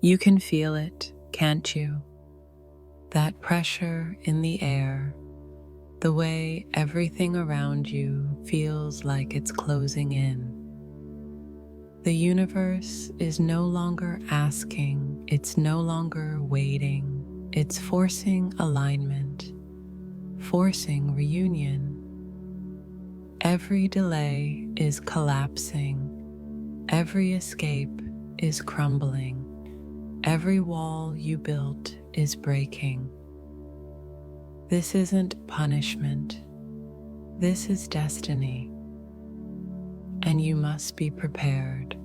You can feel it, can't you? That pressure in the air, the way everything around you feels like it's closing in. The universe is no longer asking, it's no longer waiting, it's forcing alignment, forcing reunion. Every delay is collapsing, every escape is crumbling, every wall you built is breaking. This isn't punishment, this is destiny. And you must be prepared,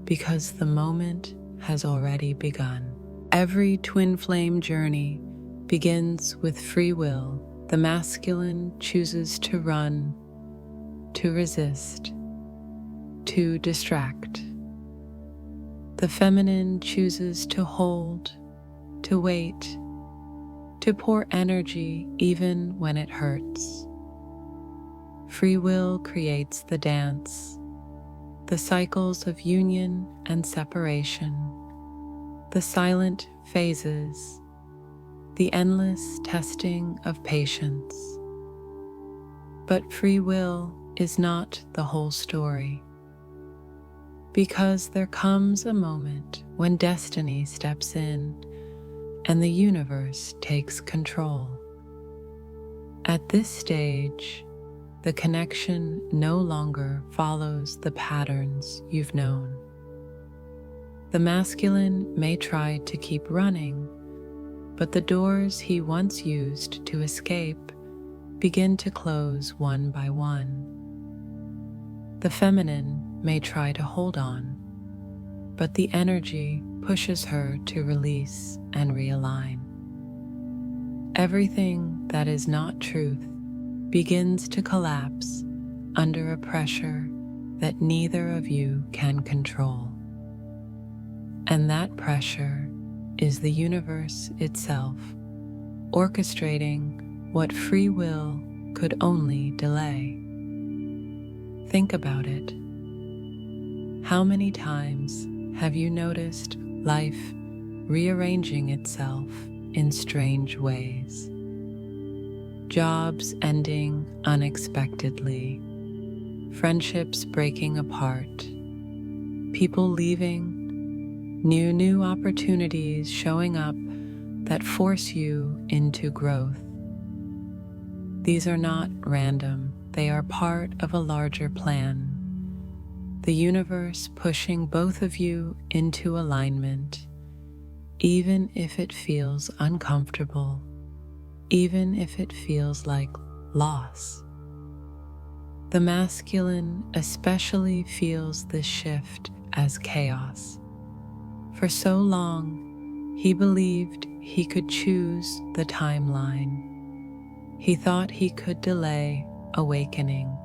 because the moment has already begun. Every twin flame journey begins with free will. The masculine chooses to run, to resist, to distract. The feminine chooses to hold, to wait, to pour energy even when it hurts. Free will creates the dance, the cycles of union and separation, the silent phases, the endless testing of patience. But free will is not the whole story, because there comes a moment when destiny steps in and the universe takes control. At this stage, the connection no longer follows the patterns you've known. The masculine may try to keep running, but the doors he once used to escape begin to close one by one. The feminine may try to hold on, but the energy pushes her to release and realign. Everything that is not truth begins to collapse under a pressure that neither of you can control. And that pressure is the universe itself, orchestrating what free will could only delay. Think about it. How many times have you noticed life rearranging itself in strange ways? Jobs ending unexpectedly, friendships breaking apart, people leaving, new opportunities showing up that force you into growth. These are not random, they are part of a larger plan. The universe pushing both of you into alignment, even if it feels uncomfortable, even if it feels like loss. The masculine especially feels this shift as chaos. For so long, he believed he could choose the timeline. He thought he could delay awakening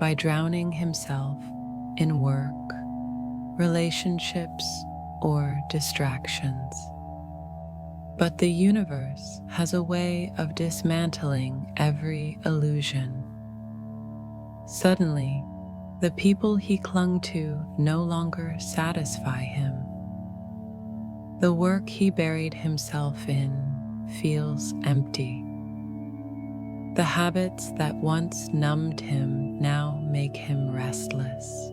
by drowning himself in work, relationships, or distractions. But the universe has a way of dismantling every illusion. Suddenly, the people he clung to no longer satisfy him. The work he buried himself in feels empty. The habits that once numbed him now make him restless.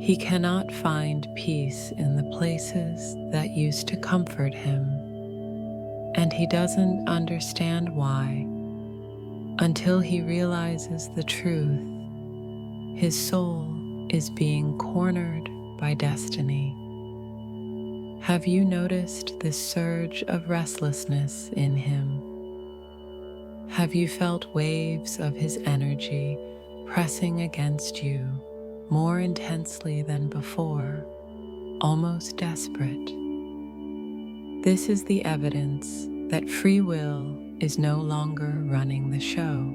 He cannot find peace in the places that used to comfort him, and he doesn't understand why until he realizes the truth. His soul is being cornered by destiny. Have you noticed this surge of restlessness in him? Have you felt waves of his energy pressing against you more intensely than before, almost desperate? This is the evidence that free will is no longer running the show.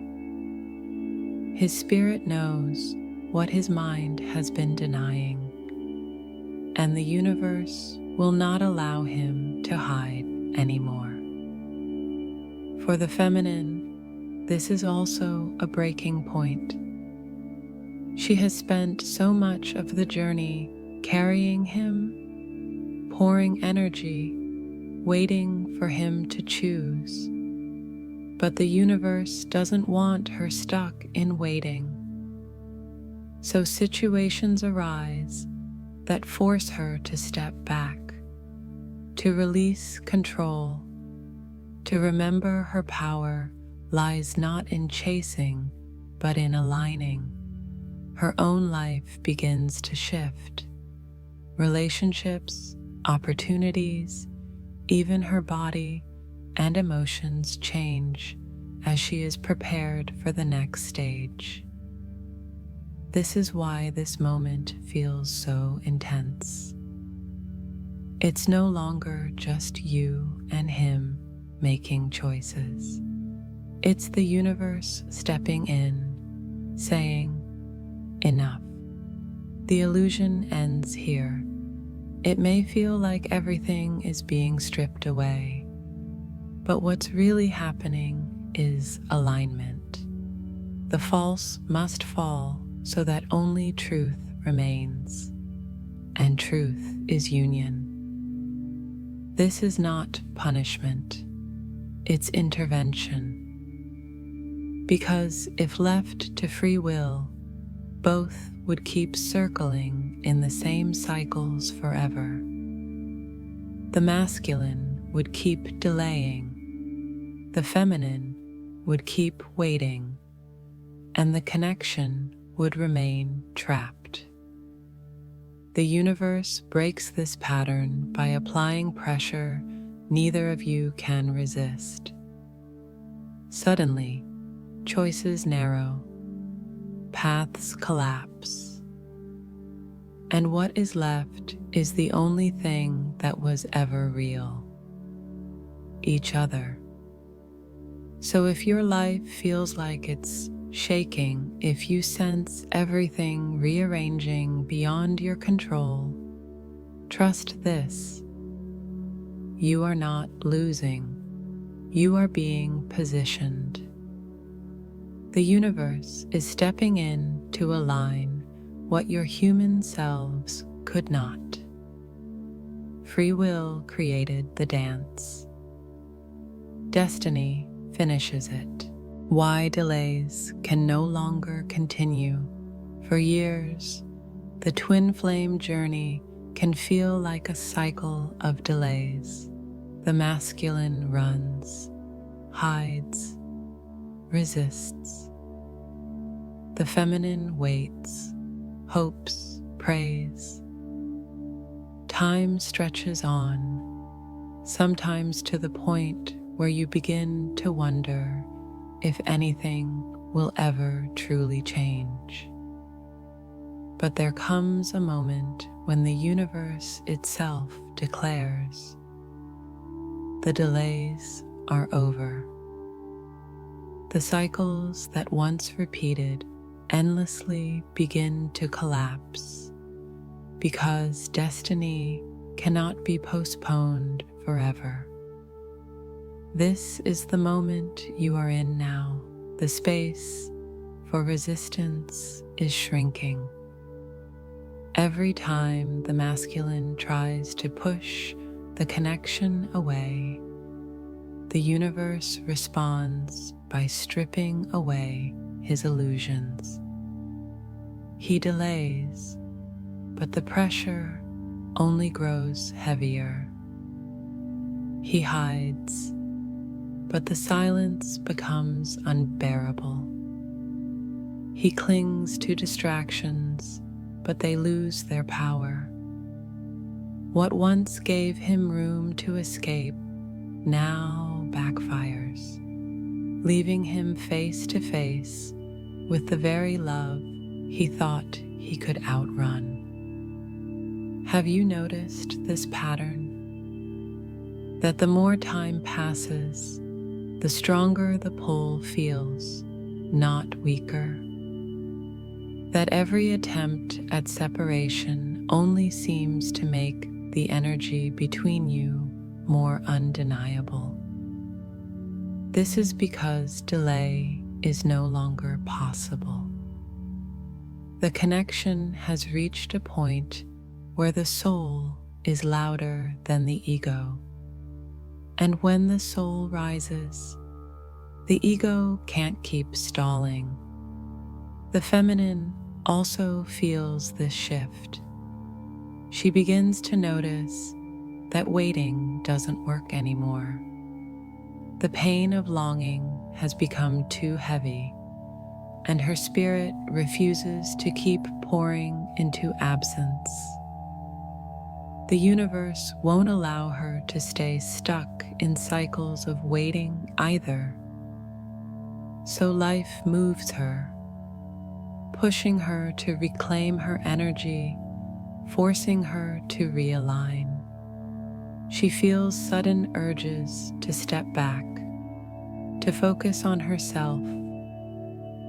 His spirit knows what his mind has been denying, and the universe will not allow him to hide anymore. For the feminine, this is also a breaking point. She has spent so much of the journey carrying him, pouring energy, waiting for him to choose. But the universe doesn't want her stuck in waiting. So situations arise that force her to step back, to release control, to remember her power lies not in chasing, but in aligning. Her own life begins to shift. Relationships, opportunities, even her body and emotions change as she is prepared for the next stage. This is why this moment feels so intense. It's no longer just you and him making choices. It's the universe stepping in, saying, "Enough." The illusion ends here. It may feel like everything is being stripped away, but what's really happening is alignment. The false must fall so that only truth remains, and truth is union. This is not punishment, it's intervention. Because if left to free will, both would keep circling in the same cycles forever. The masculine would keep delaying, the feminine would keep waiting, and the connection would remain trapped. The universe breaks this pattern by applying pressure neither of you can resist. Suddenly, choices narrow, paths collapse, and what is left is the only thing that was ever real: each other. So if your life feels like it's shaking, if you sense everything rearranging beyond your control, trust this: you are not losing, you are being positioned. The universe is stepping in to align what your human selves could not. Free will created the dance. Destiny finishes it. Why delays can no longer continue. For years, the twin flame journey can feel like a cycle of delays. The masculine runs, hides, resists. The feminine waits, hopes, prays. Time stretches on, sometimes to the point where you begin to wonder if anything will ever truly change. But there comes a moment when the universe itself declares, the delays are over. The cycles that once repeated endlessly begin to collapse, because destiny cannot be postponed forever. This is the moment you are in now. The space for resistance is shrinking. Every time the masculine tries to push the connection away, the universe responds by stripping away his illusions. He delays, but the pressure only grows heavier. He hides, but the silence becomes unbearable. He clings to distractions, but they lose their power. What once gave him room to escape now backfires, leaving him face to face with the very love he thought he could outrun. Have you noticed this pattern? That the more time passes, the stronger the pull feels, not weaker. That every attempt at separation only seems to make the energy between you more undeniable. This is because delay is no longer possible. The connection has reached a point where the soul is louder than the ego. And when the soul rises, the ego can't keep stalling. The feminine also feels this shift. She begins to notice that waiting doesn't work anymore. The pain of longing has become too heavy, and her spirit refuses to keep pouring into absence. The universe won't allow her to stay stuck in cycles of waiting either. So life moves her, pushing her to reclaim her energy, forcing her to realign. She feels sudden urges to step back, to focus on herself,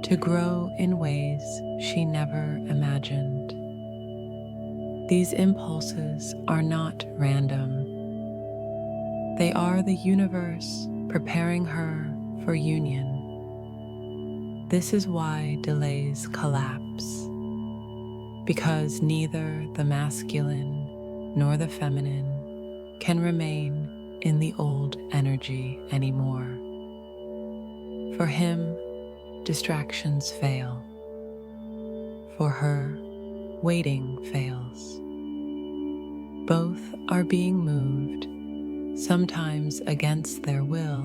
to grow in ways she never imagined. These impulses are not random. They are the universe preparing her for union. This is why delays collapse, because neither the masculine nor the feminine can remain in the old energy anymore. For him, distractions fail. For her, waiting fails. Both are being moved, sometimes against their will,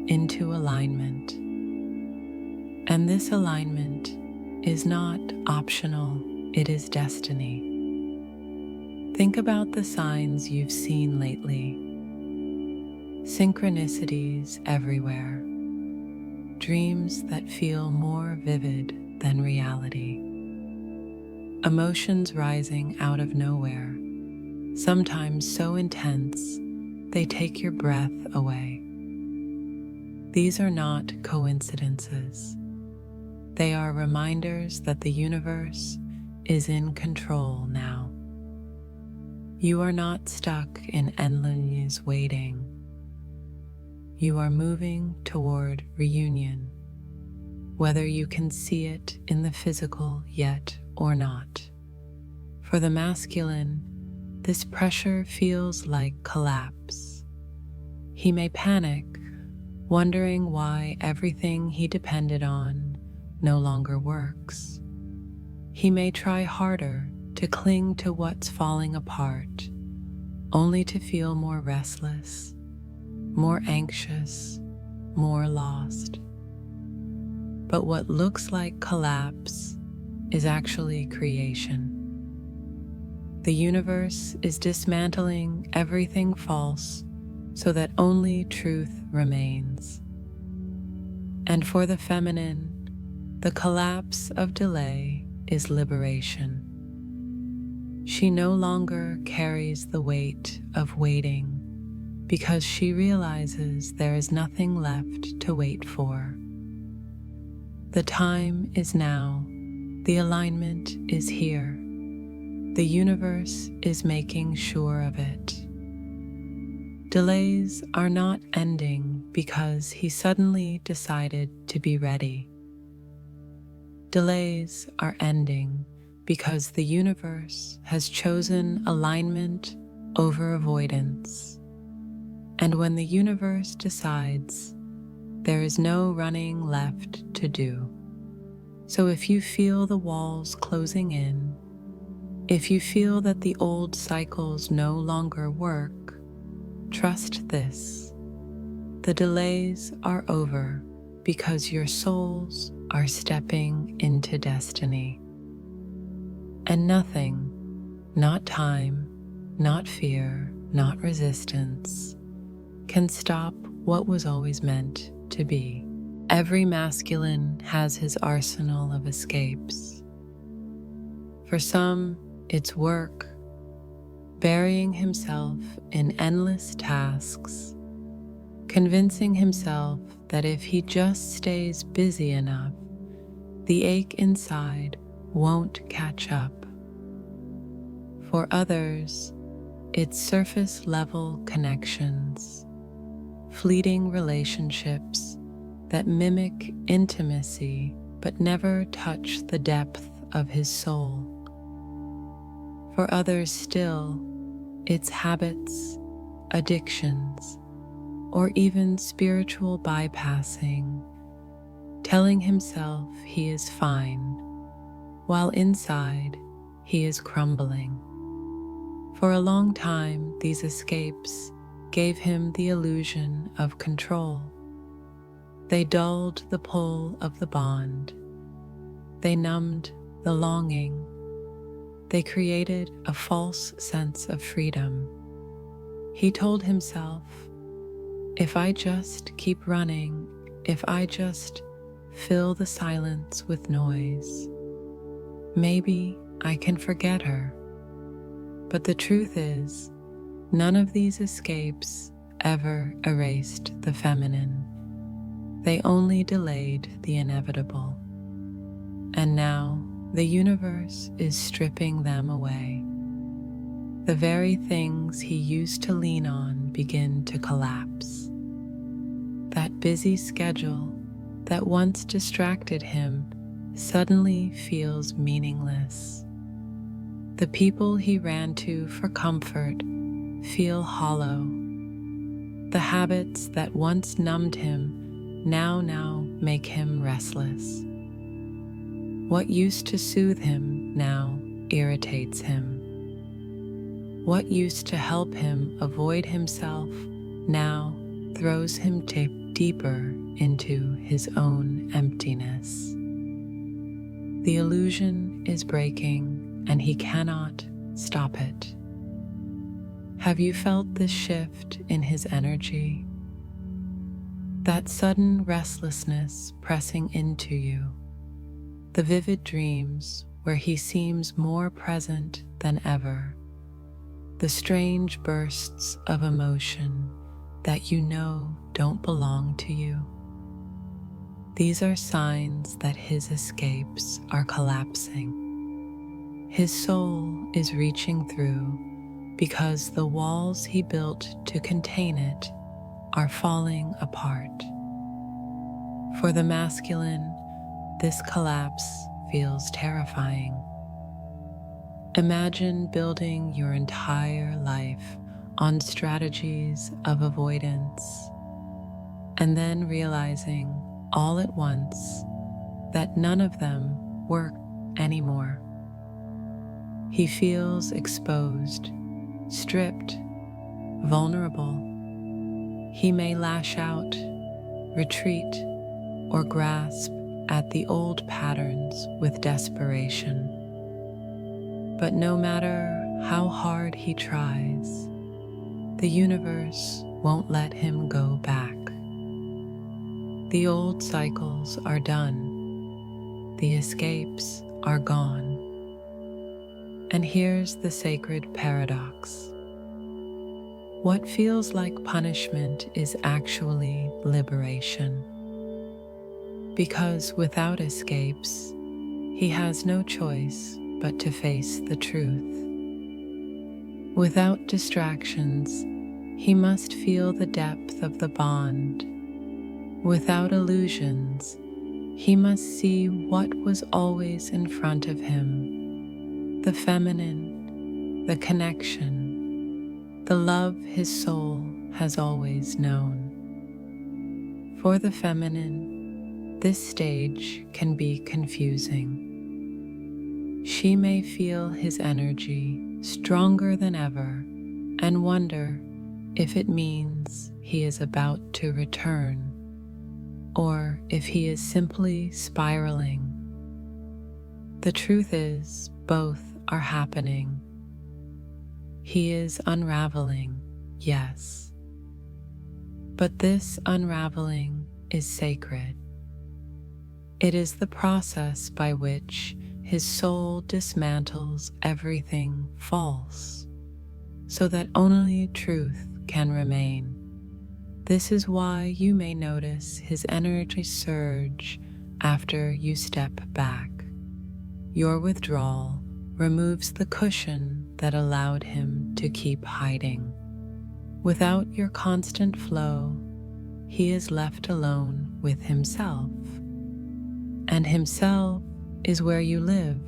into alignment. And this alignment is not optional, it is destiny. Think about the signs you've seen lately. Synchronicities everywhere. Dreams that feel more vivid than reality. Emotions rising out of nowhere, sometimes so intense they take your breath away. These are not coincidences. They are reminders that the universe is in control now. You are not stuck in endless waiting. You are moving toward reunion, whether you can see it in the physical yet or not. For the masculine, this pressure feels like collapse. He may panic, wondering why everything he depended on no longer works. He may try harder to cling to what's falling apart, only to feel more restless, more anxious, more lost. But what looks like collapse is actually creation. The universe is dismantling everything false so that only truth remains. And for the feminine, the collapse of delay is liberation. She no longer carries the weight of waiting because she realizes there is nothing left to wait for. The time is now. The alignment is here. The universe is making sure of it. Delays are not ending because he suddenly decided to be ready. Delays are ending because the universe has chosen alignment over avoidance. And when the universe decides, there is no running left to do. So if you feel the walls closing in, if you feel that the old cycles no longer work, trust this. The delays are over because your souls are stepping into destiny. And nothing, not time, not fear, not resistance, can stop what was always meant to be. Every masculine has his arsenal of escapes. For some, it's work, burying himself in endless tasks, convincing himself that if he just stays busy enough, the ache inside won't catch up. For others, it's surface-level connections, fleeting relationships that mimic intimacy but never touch the depth of his soul. For others still, its habits, addictions, or even spiritual bypassing, telling himself he is fine, while inside he is crumbling. For a long time, these escapes gave him the illusion of control. They dulled the pull of the bond. They numbed the longing. They created a false sense of freedom. He told himself, if I just keep running, if I just fill the silence with noise, maybe I can forget her. But the truth is, none of these escapes ever erased the feminine. They only delayed the inevitable. And now the universe is stripping them away. The very things he used to lean on begin to collapse. That busy schedule that once distracted him suddenly feels meaningless. The people he ran to for comfort feel hollow. The habits that once numbed him now make him restless. What used to soothe him now irritates him. What used to help him avoid himself now throws him deeper into his own emptiness. The illusion is breaking, and he cannot stop it. Have you felt this shift in his energy? That sudden restlessness pressing into you, the vivid dreams where he seems more present than ever, the strange bursts of emotion that you know don't belong to you. These are signs that his escapes are collapsing. His soul is reaching through because the walls he built to contain it are falling apart. For the masculine, this collapse feels terrifying. Imagine building your entire life on strategies of avoidance, and then realizing all at once that none of them work anymore. He feels exposed, stripped, vulnerable. He may lash out, retreat, or grasp at the old patterns with desperation. But no matter how hard he tries, the universe won't let him go back. The old cycles are done. The escapes are gone. And here's the sacred paradox. What feels like punishment is actually liberation. Because without escapes, he has no choice but to face the truth. Without distractions, he must feel the depth of the bond. Without illusions, he must see what was always in front of him: the feminine, the connection, the love his soul has always known. For the feminine, this stage can be confusing. She may feel his energy stronger than ever and wonder if it means he is about to return, or if he is simply spiraling. The truth is, both are happening. He is unraveling, yes. But this unraveling is sacred. It is the process by which his soul dismantles everything false, so that only truth can remain. This is why you may notice his energy surge after you step back. Your withdrawal removes the cushion that allowed him to keep hiding. Without your constant flow, he is left alone with himself. And himself is where you live.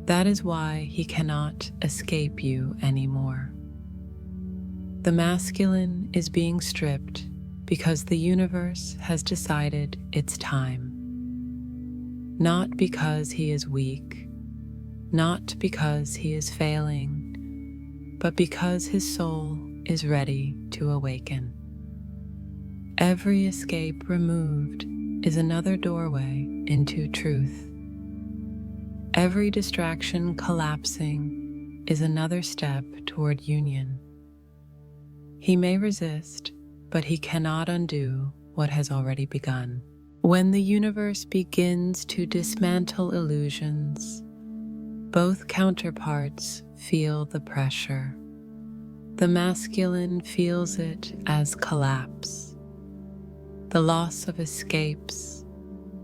That is why he cannot escape you anymore. The masculine is being stripped because the universe has decided it's time. Not because he is weak, not because he is failing, but because his soul is ready to awaken. Every escape removed is another doorway into truth. Every distraction collapsing is another step toward union. He may resist, but he cannot undo what has already begun. When the universe begins to dismantle illusions, both counterparts feel the pressure. The masculine feels it as collapse, the loss of escapes,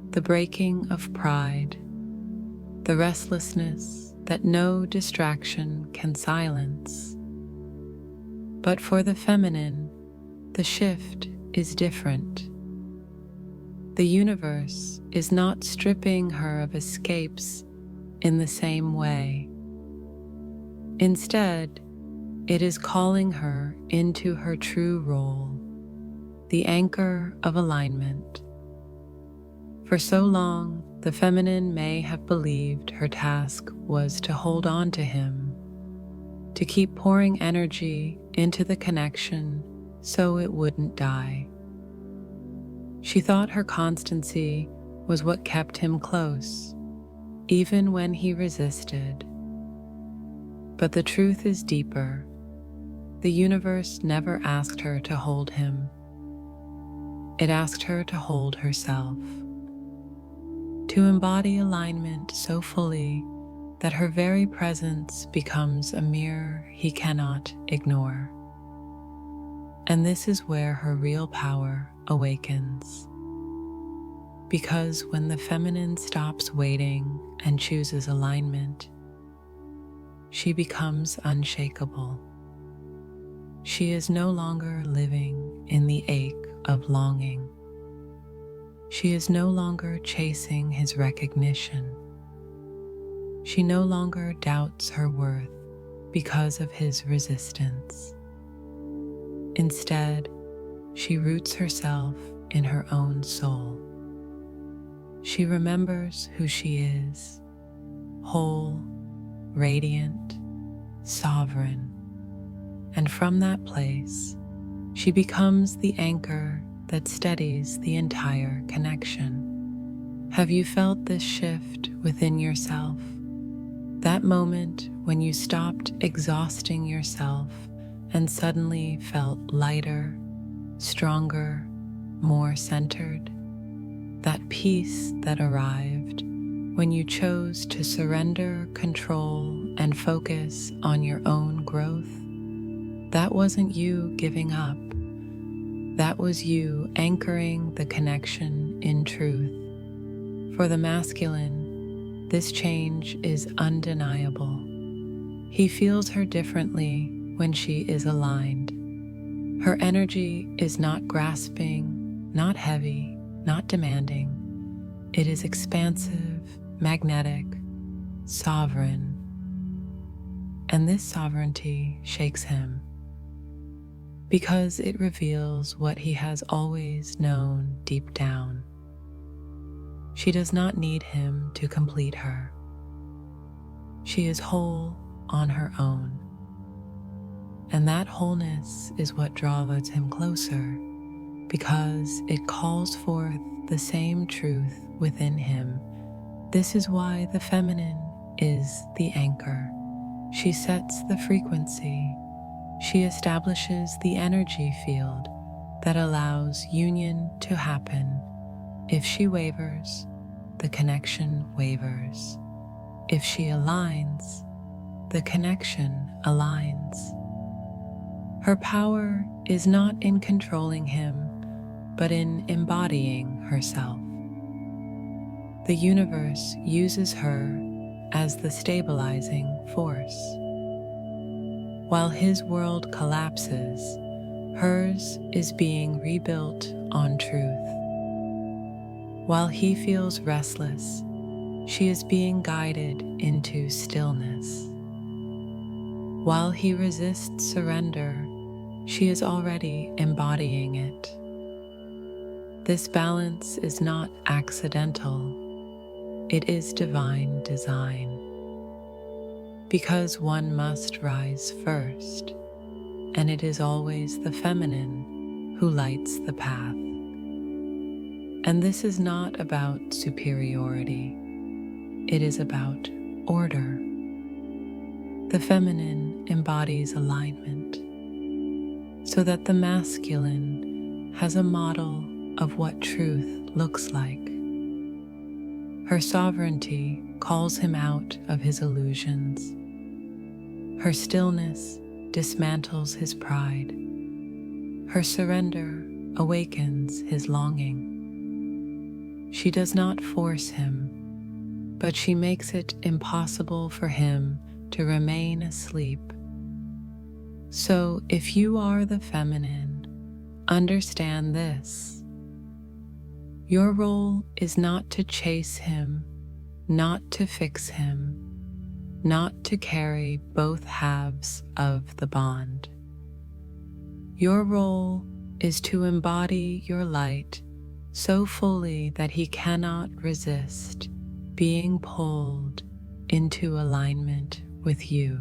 the breaking of pride, the restlessness that no distraction can silence. But for the feminine, the shift is different. The universe is not stripping her of escapes in the same way. Instead, it is calling her into her true role, the anchor of alignment. For so long, the feminine may have believed her task was to hold on to him, to keep pouring energy into the connection so it wouldn't die. She thought her constancy was what kept him close, even when he resisted. But the truth is deeper. The universe never asked her to hold him. It asked her to hold herself, to embody alignment so fully that her very presence becomes a mirror he cannot ignore. And this is where her real power awakens. Because when the feminine stops waiting and chooses alignment, she becomes unshakable. She is no longer living in the ache of longing. She is no longer chasing his recognition. She no longer doubts her worth because of his resistance. Instead, she roots herself in her own soul. She remembers who she is, whole, radiant, sovereign, and from that place, she becomes the anchor that steadies the entire connection. Have you felt this shift within yourself? That moment when you stopped exhausting yourself and suddenly felt lighter, stronger, more centered? That peace that arrived when you chose to surrender control and focus on your own growth? That wasn't you giving up. That was you anchoring the connection in truth. For the masculine, this change is undeniable. He feels her differently when she is aligned. Her energy is not grasping, not heavy, not demanding. It is expansive, magnetic, sovereign. And this sovereignty shakes him, because it reveals what he has always known deep down. She does not need him to complete her. She is whole on her own. And that wholeness is what draws him closer, because it calls forth the same truth within him. This is why the feminine is the anchor. She sets the frequency. She establishes the energy field that allows union to happen. If she wavers, the connection wavers. If she aligns, the connection aligns. Her power is not in controlling him, but in embodying herself. The universe uses her as the stabilizing force. While his world collapses, hers is being rebuilt on truth. While he feels restless, she is being guided into stillness. While he resists surrender, she is already embodying it. This balance is not accidental, it is divine design. Because one must rise first, and it is always the feminine who lights the path. And this is not about superiority, it is about order. The feminine embodies alignment, so that the masculine has a model of what truth looks like. Her sovereignty calls him out of his illusions. Her stillness dismantles his pride. Her surrender awakens his longing. She does not force him, but she makes it impossible for him to remain asleep. So if you are the feminine, understand this. Your role is not to chase him, not to fix him, not to carry both halves of the bond. Your role is to embody your light so fully that he cannot resist being pulled into alignment with you.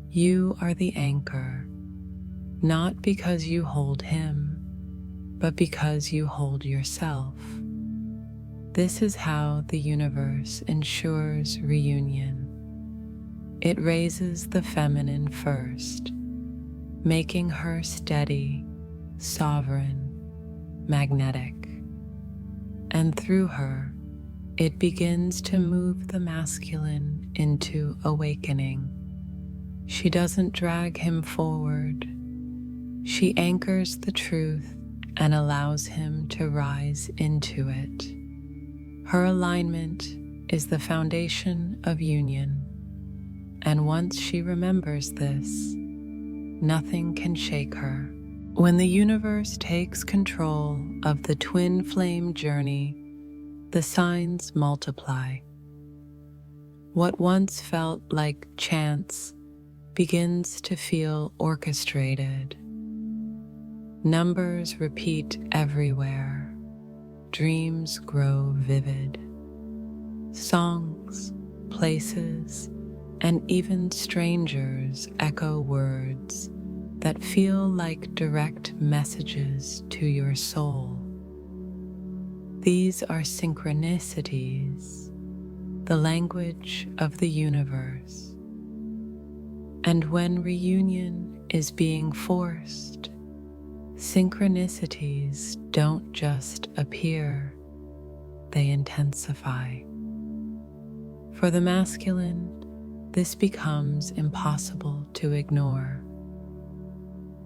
You are the anchor, not because you hold him, but because you hold yourself. This is how the universe ensures reunion. It raises the feminine first, making her steady, sovereign, magnetic. And through her, it begins to move the masculine into awakening. She doesn't drag him forward. She anchors the truth and allows him to rise into it. Her alignment is the foundation of union, and once she remembers this, nothing can shake her. When the universe takes control of the twin flame journey, the signs multiply. What once felt like chance begins to feel orchestrated. Numbers repeat everywhere. Dreams grow vivid. Songs, places, and even strangers echo words that feel like direct messages to your soul. These are synchronicities, the language of the universe. And when reunion is being forced, synchronicities don't just appear, they intensify. For the masculine, this becomes impossible to ignore.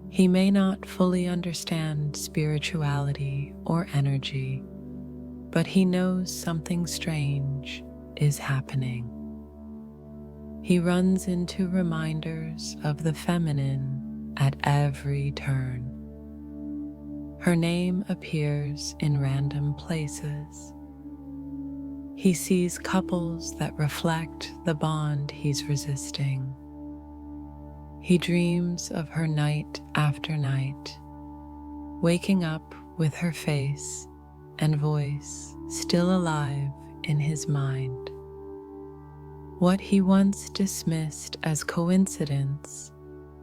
He may not fully understand spirituality or energy, but he knows something strange is happening. He runs into reminders of the feminine at every turn. Her name appears in random places. He sees couples that reflect the bond he's resisting. He dreams of her night after night, waking up with her face and voice still alive in his mind. What he once dismissed as coincidence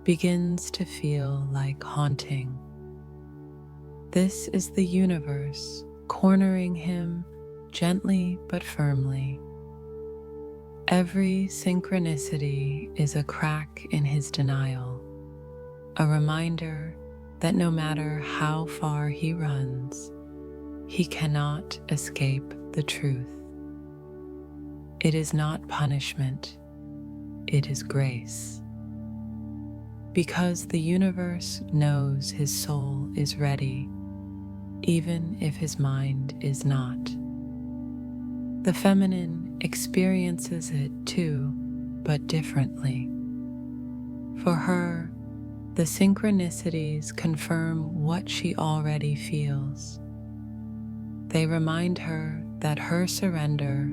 begins to feel like haunting. This is the universe cornering him gently but firmly. Every synchronicity is a crack in his denial, a reminder that no matter how far he runs, he cannot escape the truth. It is not punishment, it is grace. Because the universe knows his soul is ready, even if his mind is not. The feminine experiences it too, but differently. For her, the synchronicities confirm what she already feels. They remind her that her surrender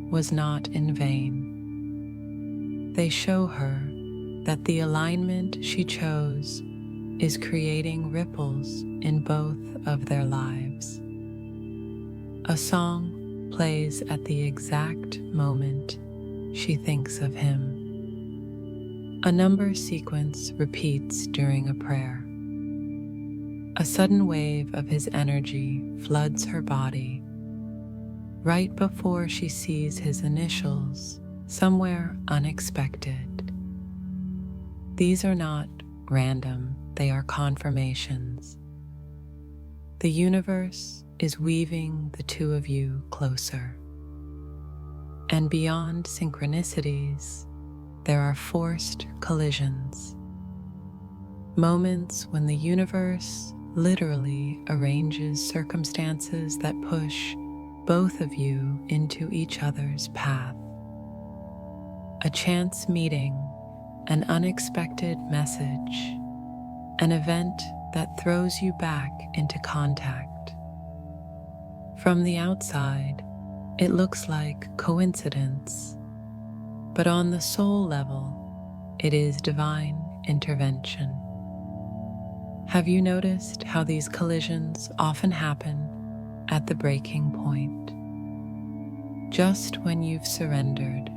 was not in vain. They show her that the alignment she chose is creating ripples in both of their lives. A song plays at the exact moment she thinks of him. A number sequence repeats during a prayer. A sudden wave of his energy floods her body right before she sees his initials somewhere unexpected. These are not random, they are confirmations. The universe is weaving the two of you closer. And beyond synchronicities, there are forced collisions. Moments when the universe literally arranges circumstances that push both of you into each other's path. A chance meeting, an unexpected message, an event that throws you back into contact. From the outside, it looks like coincidence, but on the soul level, it is divine intervention. Have you noticed how these collisions often happen at the breaking point? Just when you've surrendered,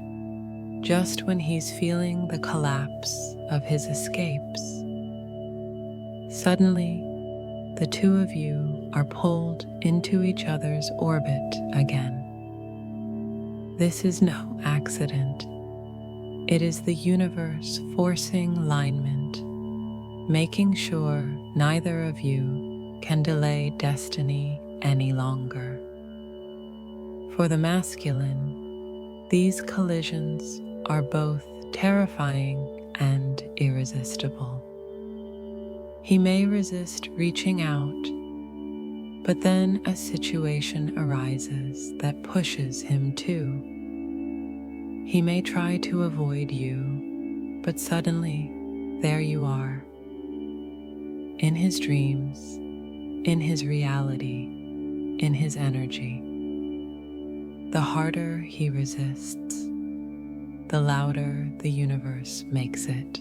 just when he's feeling the collapse of his escapes. Suddenly, the two of you are pulled into each other's orbit again. This is no accident. It is the universe forcing alignment, making sure neither of you can delay destiny any longer. For the masculine, these collisions are both terrifying and irresistible. He may resist reaching out, but then a situation arises that pushes him too. He may try to avoid you, but suddenly, there you are. In his dreams, in his reality, in his energy. The harder he resists, the louder the universe makes it,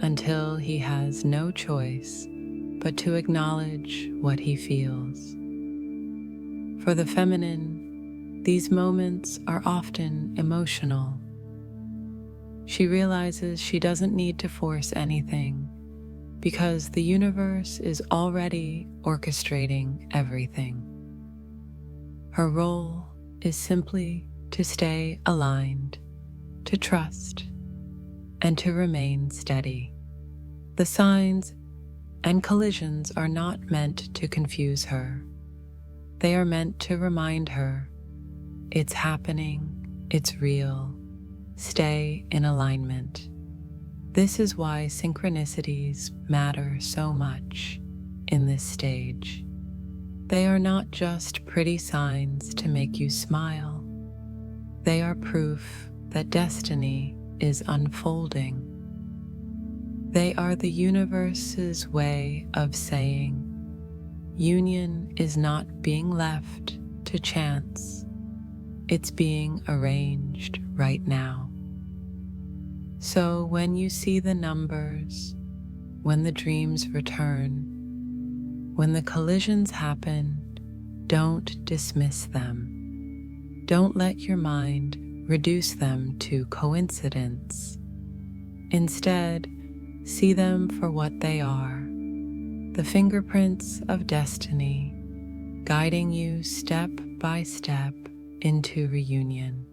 until he has no choice but to acknowledge what he feels. For the feminine, these moments are often emotional. She realizes she doesn't need to force anything because the universe is already orchestrating everything. Her role is simply to stay aligned, to trust, and to remain steady. The signs and collisions are not meant to confuse her. They are meant to remind her, it's happening, it's real, stay in alignment. This is why synchronicities matter so much in this stage. They are not just pretty signs to make you smile. They are proof that destiny is unfolding. They are the universe's way of saying, union is not being left to chance. It's being arranged right now. So when you see the numbers, when the dreams return, when the collisions happen, don't dismiss them. Don't let your mind reduce them to coincidence. Instead, see them for what they are, the fingerprints of destiny, guiding you step by step into reunion.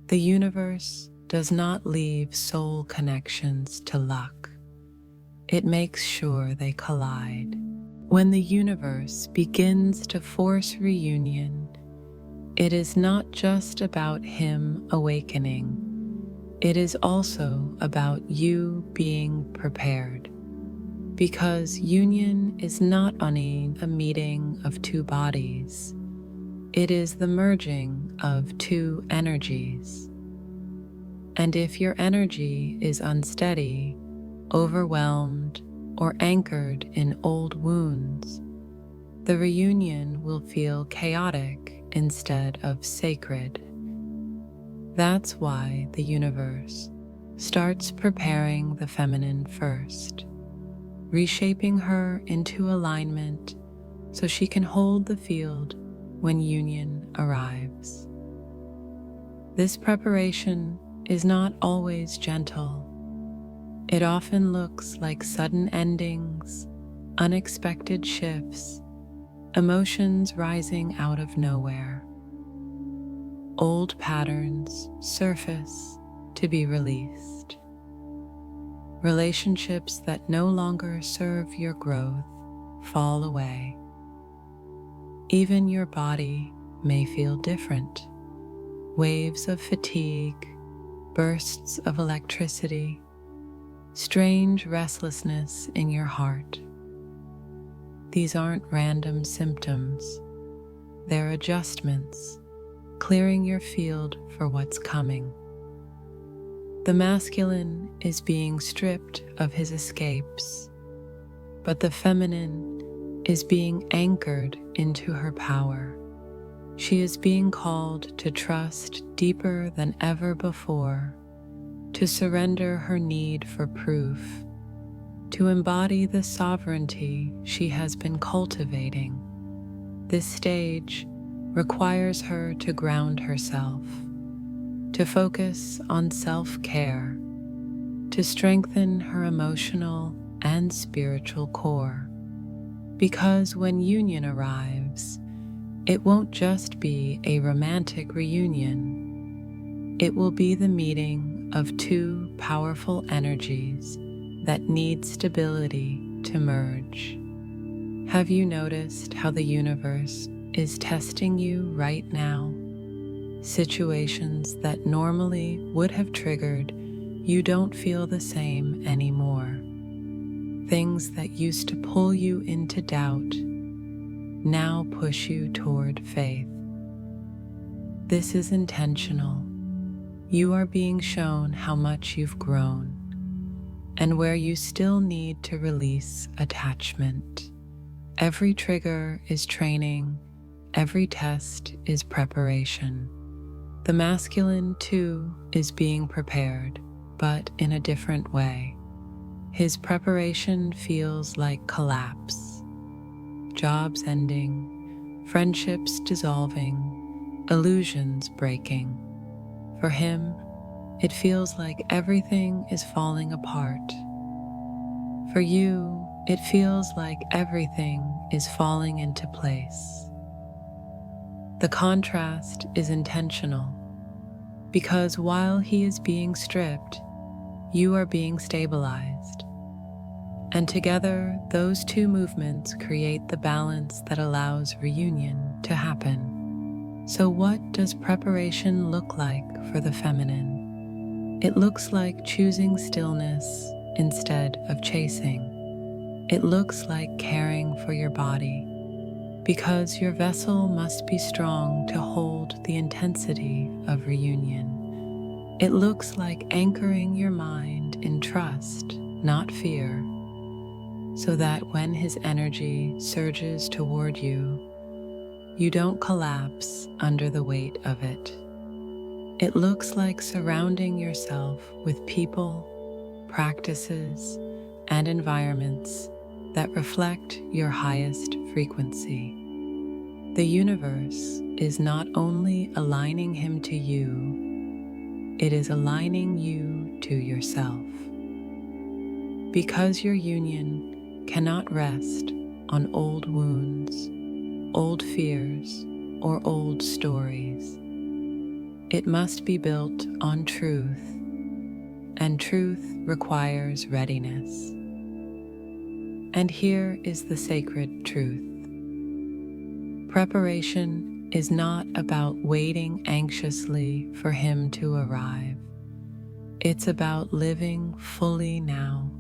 The universe does not leave soul connections to luck. It makes sure they collide. When the universe begins to force reunion, it is not just about him awakening. It is also about you being prepared. Because union is not only a meeting of two bodies, it is the merging of two energies. And if your energy is unsteady, overwhelmed, or anchored in old wounds, the reunion will feel chaotic instead of sacred. That's why the universe starts preparing the feminine first, reshaping her into alignment so she can hold the field when union arrives. This preparation is not always gentle. It often looks like sudden endings, unexpected shifts, emotions rising out of nowhere. Old patterns surface to be released. Relationships that no longer serve your growth fall away. Even your body may feel different. Waves of fatigue, bursts of electricity, strange restlessness in your heart. These aren't random symptoms. They're adjustments, clearing your field for what's coming. The masculine is being stripped of his escapes, but the feminine is being anchored into her power. She is being called to trust deeper than ever before, to surrender her need for proof, to embody the sovereignty she has been cultivating. This stage requires her to ground herself, to focus on self-care, to strengthen her emotional and spiritual core. Because when union arrives, it won't just be a romantic reunion. It will be the meeting of two powerful energies that need stability to merge. Have you noticed how the universe is testing you right now? Situations that normally would have triggered you don't feel the same anymore. Things that used to pull you into doubt now push you toward faith. This is intentional. You are being shown how much you've grown and where you still need to release attachment. Every trigger is training, every test is preparation. The masculine, too, is being prepared, but in a different way. His preparation feels like collapse. Jobs ending, friendships dissolving, illusions breaking. For him, it feels like everything is falling apart. For you, it feels like everything is falling into place. The contrast is intentional, because while he is being stripped, you are being stabilized. And together, those two movements create the balance that allows reunion to happen. So what does preparation look like for the feminine? It looks like choosing stillness instead of chasing. It looks like caring for your body, because your vessel must be strong to hold the intensity of reunion. It looks like anchoring your mind in trust, not fear, so that when his energy surges toward you, you don't collapse under the weight of it. It looks like surrounding yourself with people, practices, and environments that reflect your highest frequency. The universe is not only aligning him to you, it is aligning you to yourself. Because your union cannot rest on old wounds, old fears, or old stories. It must be built on truth, and truth requires readiness. And here is the sacred truth. Preparation is not about waiting anxiously for him to arrive. It's about living fully now,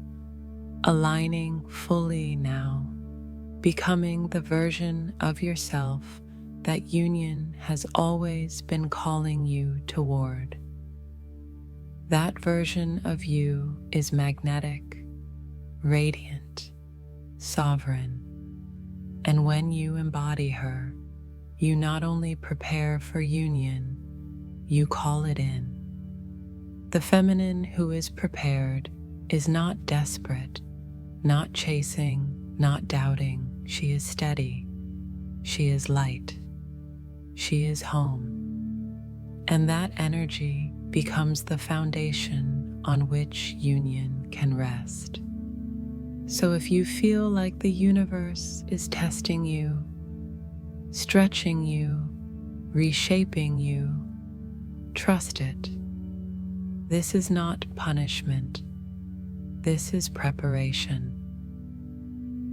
aligning fully now, becoming the version of yourself that union has always been calling you toward. That version of you is magnetic, radiant, sovereign, and when you embody her, you not only prepare for union, you call it in. The feminine who is prepared is not desperate, not chasing, not doubting. She is steady. She is light. She is home. And that energy becomes the foundation on which union can rest. So if you feel like the universe is testing you, stretching you, reshaping you, trust it. This is not punishment. This is preparation.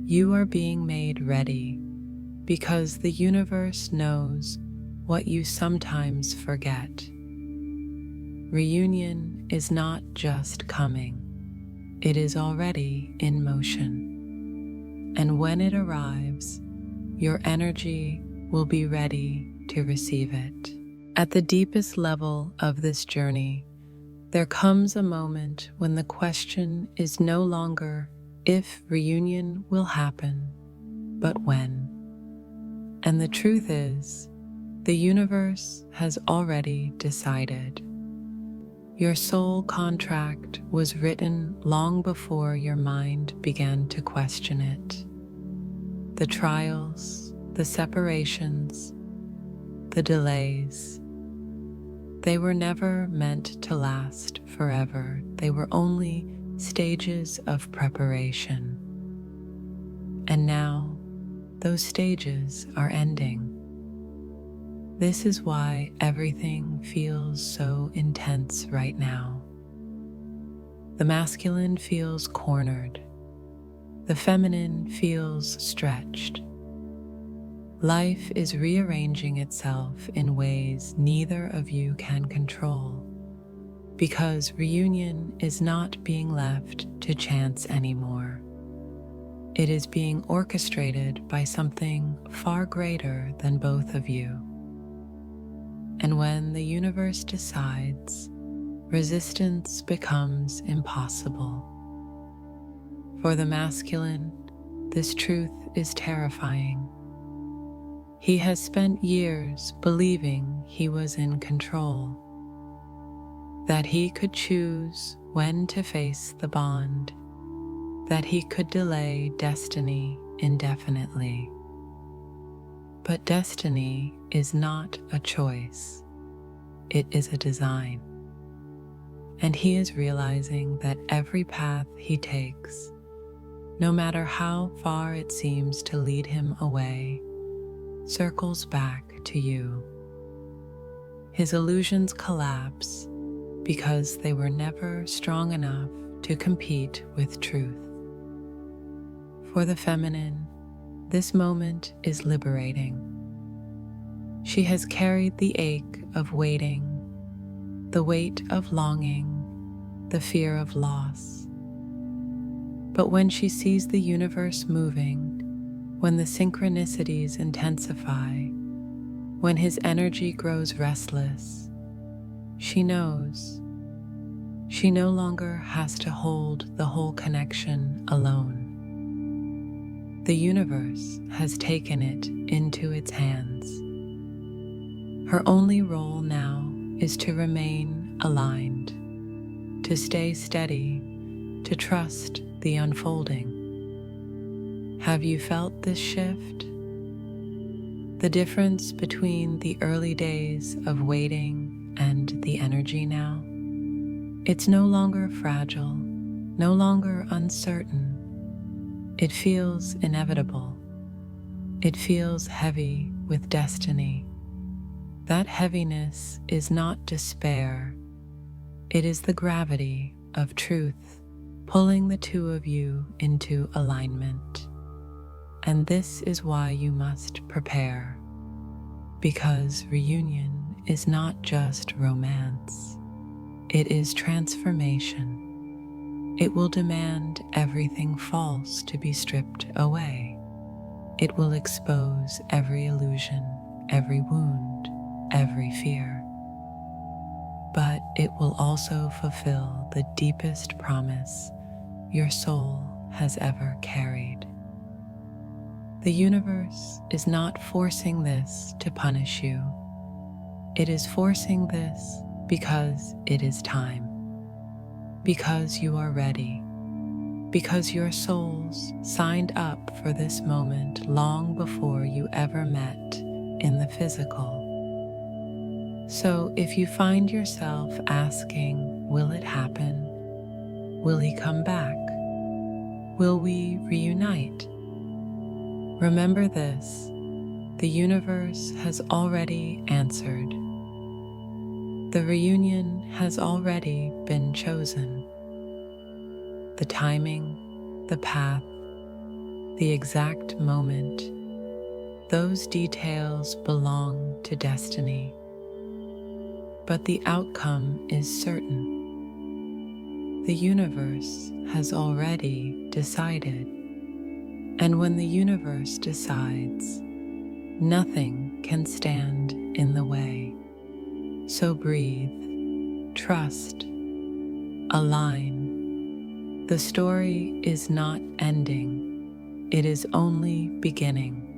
You are being made ready because the universe knows what you sometimes forget. Reunion is not just coming. It is already in motion. And when it arrives, your energy will be ready to receive it. At the deepest level of this journey, there comes a moment when the question is no longer if reunion will happen, but when. And the truth is, the universe has already decided. Your soul contract was written long before your mind began to question it. The trials, the separations, the delays, they were never meant to last forever. They were only stages of preparation. And now, those stages are ending. This is why everything feels so intense right now. The masculine feels cornered. The feminine feels stretched. Life is rearranging itself in ways neither of you can control, because reunion is not being left to chance anymore. It is being orchestrated by something far greater than both of you. And when the universe decides, resistance becomes impossible. For the masculine, this truth is terrifying. He has spent years believing he was in control, that he could choose when to face the bond, that he could delay destiny indefinitely. But destiny is not a choice, it is a design. And he is realizing that every path he takes, no matter how far it seems to lead him away, circles back to you. His illusions collapse because they were never strong enough to compete with truth. For the feminine, this moment is liberating. She has carried the ache of waiting, the weight of longing, the fear of loss. But when she sees the universe moving, when the synchronicities intensify, when his energy grows restless, she knows. She no longer has to hold the whole connection alone. The universe has taken it into its hands. Her only role now is to remain aligned, to stay steady, to trust the unfolding. Have you felt this shift? The difference between the early days of waiting and the energy now? It's no longer fragile, no longer uncertain. It feels inevitable. It feels heavy with destiny. That heaviness is not despair. It is the gravity of truth pulling the two of you into alignment. And this is why you must prepare, because reunion is not just romance. It is transformation. It will demand everything false to be stripped away. It will expose every illusion, every wound, every fear. But it will also fulfill the deepest promise your soul has ever carried. The universe is not forcing this to punish you. It is forcing this because it is time, because you are ready, because your souls signed up for this moment long before you ever met in the physical. So if you find yourself asking, will it happen? Will he come back? Will we reunite? Remember this, the universe has already answered. The reunion has already been chosen. The timing, the path, the exact moment, those details belong to destiny. But the outcome is certain. The universe has already decided. And when the universe decides, nothing can stand in the way. So breathe, trust, align. The story is not ending, it is only beginning.